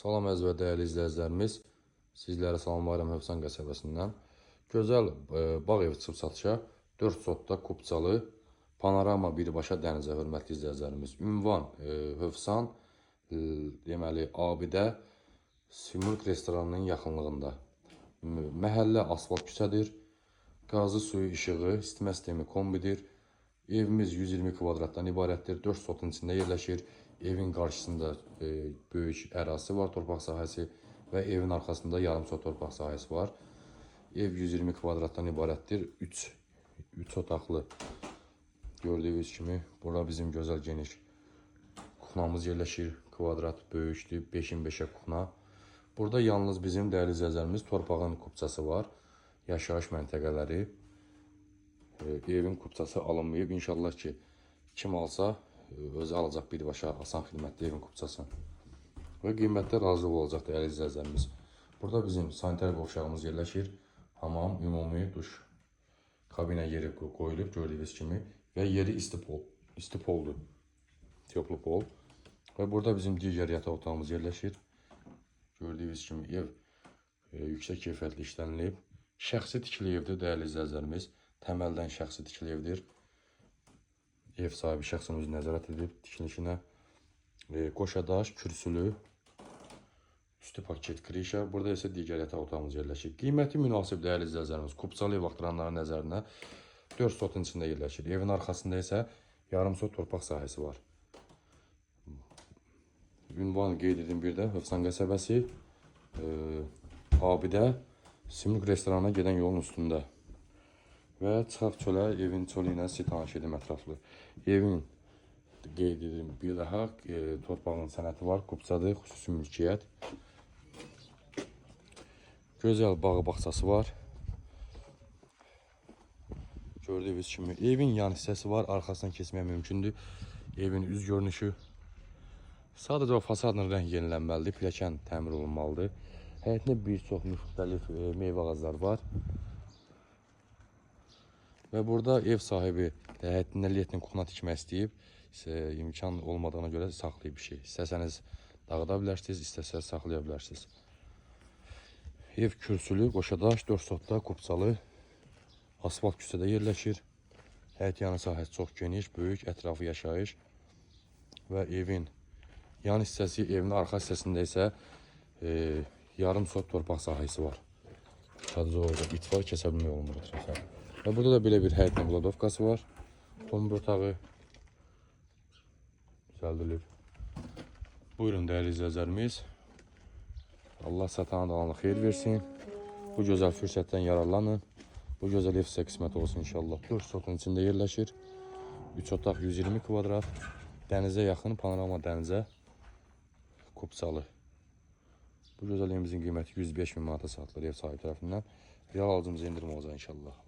Salam əziz və dəyərli izləyicilərimiz. Sizlərə salamlayıram Hövsan qəsəbəsindən. Gözəl bağ evi çıxıb satışa. 4 sotda kupçalı panorama birbaşa dənizə, hörmətli izləyicilərimiz. Ünvan Hövsan, deməli Abidə Simurq restoranının yaxınlığında. Məhəllə asfalt küçədir. Qazı suyu, işığı, isitmə sistemi kombidir. Evimiz 120 kvadratdan ibarətdir. 4 sotun içində yerləşir. Evin qarşısında böyük ərazisi var, torpaq sahəsi və evin arxasında yarım sot torpaq sahəsi var. Ev 120 kvadratdan ibarətdir. 3 otaqlı. Gördüyünüz kimi burada bizim gözəl geniş kuxnamız yerləşir. Kvadrat böyükdür, 5-in 5-ə kuxna. Burada yalnız bizim dəyərli izləyicilərimiz torpağın kupçası var. Yaşayış məntəqələri. Evin kupçası alınmayıb. İnşallah ki, kim alsa özü alacaq birbaşa asan xidmətli evin kupçasını. Və qiymətdə razılıq olacaq dəyərli izləyicilərimiz. Burada bizim sanitar qovşağımız yerləşir. Hamam, ümumi duş kabinə yeri qoyulub gördüyünüz kimi və yeri isti poldur. Toplu pol. Və burada bizim digər yataq otağımız yerləşir. Gördüyünüz kimi ev yüksək keyfiyyətli işlənilib. Şəxsi tikili evdir dəyərli izləyicilərimiz. Təməldən şəxsi tikili evdir. Ev sahibi şəxsən özü nəzarət edib tikilişinə. Qoşadaş, kürsülü, üstü paket krişa. Burada isə digər yataq otağımız yerləşir. Qiyməti münasib dəyərli izləyicilərimiz. Kupçalı ev axtaranların nəzərinə 4 sotun içində yerləşir. Evin arxasında isə yarım sot torpaq sahəsi var. Ünvanı qeyd edin bir də Hövsan qəsəbəsi, Abidə Simurq restoranına gedən yolun üstündə. Və çıxaq çölə, evin çölü ilə sizi tanış edim ətraflı. Evin qeyd edim bir daha torpağın sənəti var, kupçadır, xüsusi mülkiyyət. Gözəl bağı bağçası var. Gördüyünüz kimi evin yan hissəsi var, arxasından keçmək mümkündür. Evin üz görünüşü. Sadəcə o fasadın rəng yenilənməlidir, pilləkən təmir olunmalıdır. Həyətində bir çox müxtəlif meyvə ağacları var. Və burada ev sahibi həyətində liyetinin kuxna tikmək istəyib, imkan olmadığına görə saxlayıb bir şey. İstəsəniz dağıda bilərsiniz, istəsəniz saxlaya bilərsiniz. Ev kürsülü, qoşadaş, 4 sotda, kupçalı, asfalt küçədə yerləşir. Həyət yanı sahəsi çox geniş, böyük, ətrafı yaşayış. Və evin yan hissəsi, evin arxa hissəsində isə yarım sot torpaq sahəsi var. Sadəcə orada bit var, kəsə bilmək olmur. Və burada da belə bir həyətlə qladovkası var. 11 otağı düzəldilib. Buyurun dəyərli izləyicilərimiz. Allah satana da Allah xeyir versin. Bu gözəl fürsətdən yararlanın. Bu gözəl ev sizə qismət olsun inşallah. 4 sotun içində yerləşir. 3 otaq 120 kvadrat. Dənizə yaxın, panorama dənizə. Kupçalı. Bu gözəl evimizin qiyməti 105 min manata satılır ev sahibi tərəfindən. Real alıcımıza indirim olacaq inşallah.